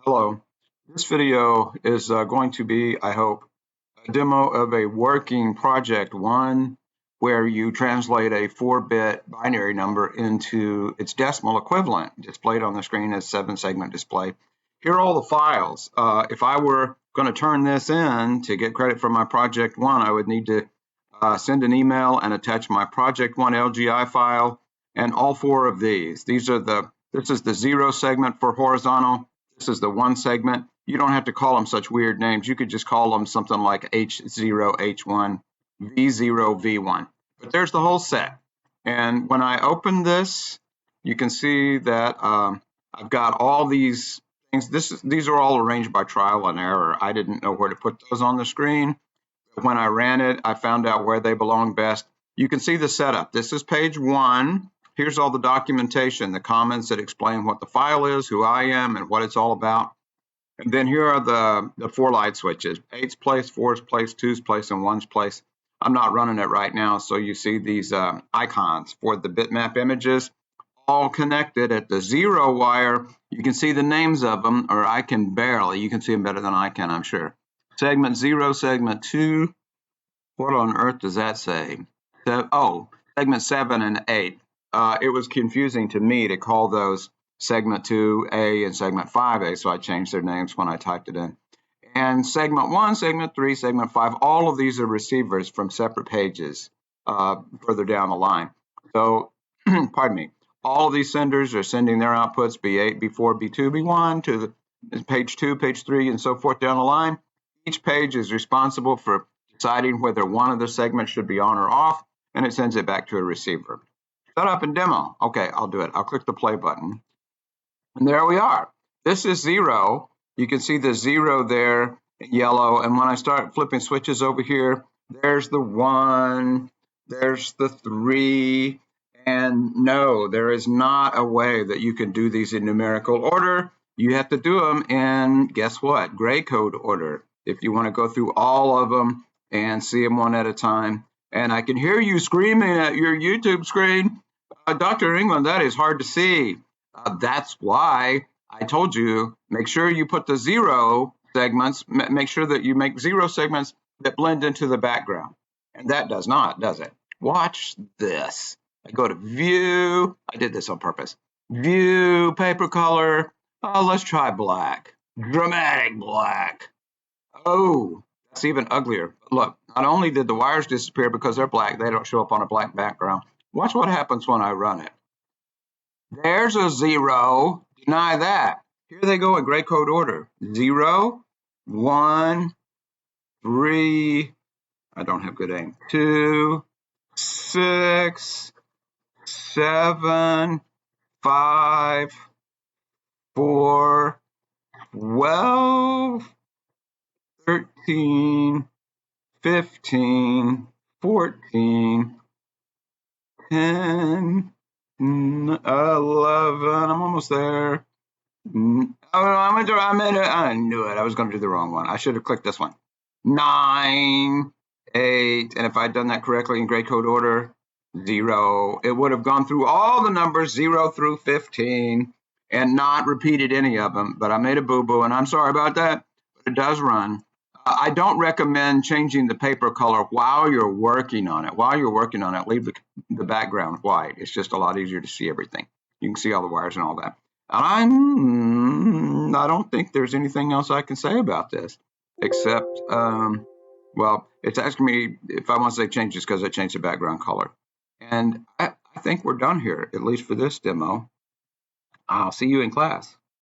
Hello. This video is going to be, I hope, a demo of a working project one where you translate a 4-bit binary number into its decimal equivalent displayed on the screen as 7-segment display. Here are all the files. If I were going to turn this in to get credit for my project one, I would need to send an email and attach my project one LGI file and all 4 of these. This is the 0 segment for horizontal. This is the 1 segment. You don't have to call them such weird names. You could just call them something like H0, H1, V0, V1. But there's the whole set. And when I open this, you can see that I've got all these things. These are all arranged by trial and error. I didn't know where to put those on the screen. When I ran it, I found out where they belong best. You can see the setup. This is page 1. Here's all the documentation, the comments that explain what the file is, who I am, and what it's all about. And then here are the 4 light switches, 8's place, 4's place, 2's place, and 1's place. I'm not running it right now, so you see these icons for the bitmap images, all connected at the 0 wire. You can see the names of them, or I can barely. You can see them better than I can, I'm sure. Segment 0, segment 2. What on earth does that say? Segment 7 and 8. It was confusing to me to call those segment 2A and segment 5A, so I changed their names when I typed it in. And segment 1, segment 3, segment 5, all of these are receivers from separate pages further down the line. So, pardon me, all of these senders are sending their outputs, B8, B4, B2, B1, to page 2, page 3, and so forth down the line. Each page is responsible for deciding whether one of the segments should be on or off, and it sends it back to a receiver. Setup and demo. Okay, I'll do it. I'll click the play button. And there we are. This is 0. You can see the 0 there in yellow. And when I start flipping switches over here, there's the 1, there's the 3. And no, there is not a way that you can do these in numerical order. You have to do them in, guess what, gray code order, if you want to go through all of them and see them one at a time. And I can hear you screaming at your YouTube screen, Dr. England, that is hard to see. That's why I told you, make sure you put the 0 segments, make sure that you make 0 segments that blend into the background. And that does not, does it? Watch this. I go to View. I did this on purpose. View, paper color. Let's try black. Dramatic black. Oh, that's even uglier. Look, not only did the wires disappear because they're black, they don't show up on a black background. Watch what happens when I run it. There's a 0. Deny that. Here they go in gray code order. 0, 1, 3. I don't have good aim. 2, 6, 7, 5, 4, 12, 13, 15, 14, 10, 11, I'm almost there. I knew it. I was going to do the wrong one. I should have clicked this one. 9, 8, and if I'd done that correctly in gray code order, 0. It would have gone through all the numbers 0 through 15 and not repeated any of them, but I made a boo-boo, and I'm sorry about that, but it does run. I don't recommend changing the paper color while you're working on it. While you're working on it, leave the background white. It's just a lot easier to see everything. You can see all the wires and all that. And I don't think there's anything else I can say about this, except, well, it's asking me if I want to say changes because I changed the background color. And I think we're done here, at least for this demo. I'll see you in class.